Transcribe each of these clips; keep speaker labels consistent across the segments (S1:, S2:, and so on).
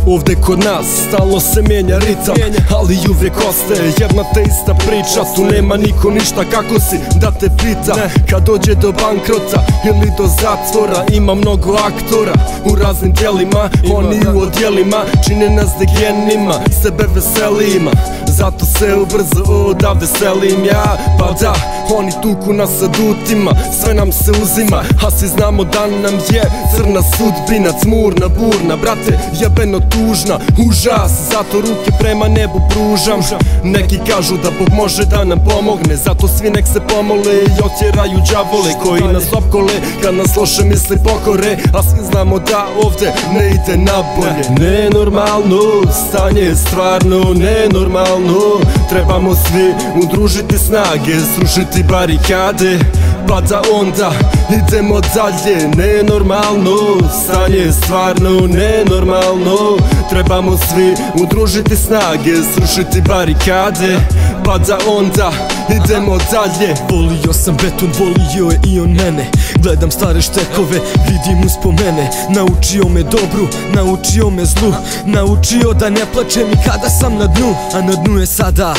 S1: Ovde kod nas stalno se menja ritam, ali uvijek ostaje jedna te ista priča. Tu nema niko ništa kako si da te pita. Kad dođe do bankrota ili do zatvora, ima mnogo aktora u raznim dijelima. Oni u odjelima čine nas degenima, sebe veselima, zato se ubrzo odavde selim ja. Pa da, oni tuku nas sa dutima, sve nam se uzima, a svi znamo da nam je crna sudbina, cmurna, burna, brate, jebeno tužna, užas. Zato ruke prema nebu pružam. Neki kažu da Bog može da nam pomogne, zato svi nek se pomole i otjeraju đavole koji nas opkole kad nas loše misli pokore. A svi znamo da ovde ne ide nabolje. Nenormalno, stanje je stvarno nenormalno. Trebamo svi udružiti snage, srušiti barikade, pa da onda idemo dalje. Nenormalno, stanje je stvarno nenormalno. Trebamo svi udružiti snage, srušiti barikade, pa da onda idemo dalje.
S2: Volio sam beton, volio je i on mene. Gledam stare štekove, vidim uspomene. Naučio me dobru, naučio me zlu, naučio da ne plačem i kada sam na dnu. A na dnu je sada,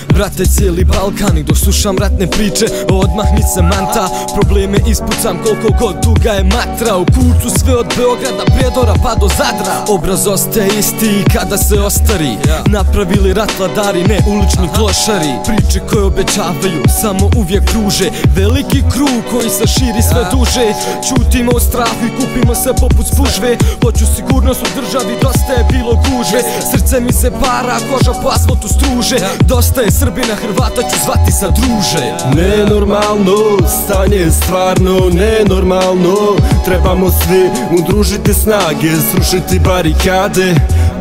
S2: brate, cijeli Balkan. I dok slušam ratne priče, odmah mi se manta. Probleme ispucam koliko god duga je matra. U kurcu sve od Beograda, Prijedora pa do Zadra. Obraz ostaje isti i kada se ostari. Napravili rat vladari, ne ulični klošari. Priče koje obećavaju samo uvijek kruže. Veliki krug koji se širi sve duže. Ćutimo u strahu i kupimo se poput spužve. Hoću sigurnost u državi, dosta je bilo gužve. Srce mi se para, koža po asfaltu struže. Dosta je Srbina, Hrvata ću zvati sa druže.
S1: Nenormalno, stanje je stvarno nenormalno. Trebamo svi udružiti snage, srušiti barikade,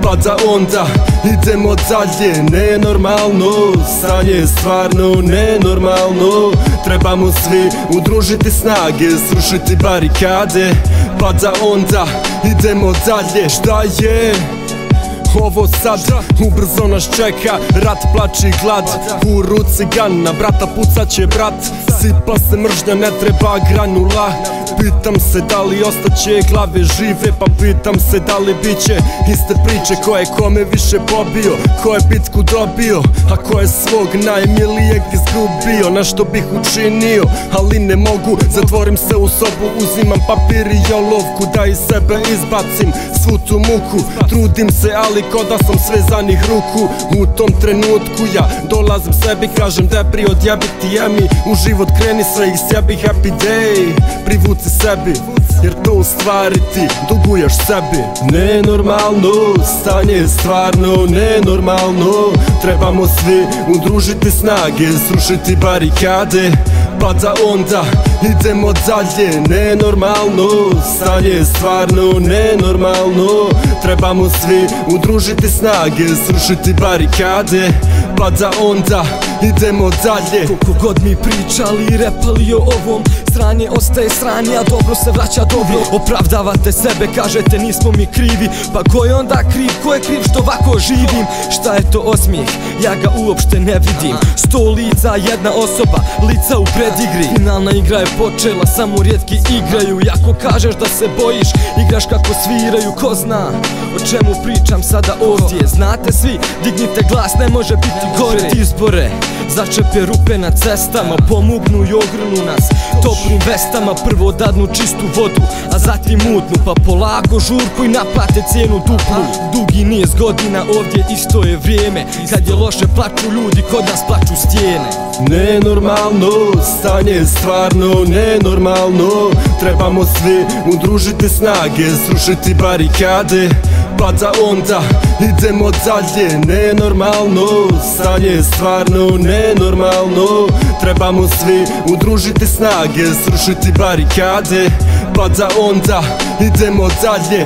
S1: pa da onda idemo dalje. Nenormalno, stanje je stvarno nenormalno. Trebamo svi udružiti snage, srušiti barikade, pa da onda idemo dalje. Šta je ovo sad? Ubrzo nas čeka rat, plač i glad. U ruci gan, na brata pucat će brat. Sipa se mržnja, ne treba granula. Pitam se da li ostaće glave žive, pa pitam se da li biće iste priče. Ko je kome više pobio, ko je bitku dobio, a ko je svog najmilijeg izgubio. Nešto bih učinio, ali ne mogu. Zatvorim se u sobu, uzimam papir i olovku da iz sebe izbacim svu tu muku. Trudim se, ali ko da sam svezanih ruku. U tom trenutku ja dolazim sebi, kažem debri odjebiti jemi. U život kreni, sve ih sjebi, happy day. Privuci sebi, jer to u stvari ti duguješ sebi. Nenormalno, stanje je stvarno nenormalno. Trebamo svi udružiti snage, srušiti barikade, pa da onda idemo dalje. Nenormalno, stanje je stvarno nenormalno. Trebamo svi udružiti snage, srušiti barikade, pa da onda idemo dalje.
S2: Koliko god mi pričali i repali o ovom, sranje ostaje sranje, a dobro se vraća dobro. Opravdavate sebe, kažete nismo mi krivi. Pa ko je onda kriv, ko je kriv što ovako živim? Šta je to osmijeh, ja ga uopšte ne vidim. 100 lica, jedna osoba, lica u predigri. Finalna igra je počela, samo rijetki igraju. I ako kažeš da se bojiš, igraš kako sviraju. Ko zna o čemu pričam sada ovdje? Znate svi, dignite glas, ne može biti gore. Izbore začepe rupe na cestama, pomugnu i ogrnu nas toplim vestama. Prvo dadnu čistu vodu, a zatim mutnu, pa polako žurku i naplate cijenu duplu. Dugi niz godina ovdje isto je vrijeme. Kad je loše plaču ljudi, kod nas plaču stijene.
S1: Nenormalno, stanje je stvarno nenormalno. Trebamo svi udružiti snage, srušiti barikade, pa da onda idemo dalje. Nenormalno, stanje je stvarno nenormalno. Trebamo svi udružiti snage, srušiti barikade, pa da onda idemo dalje.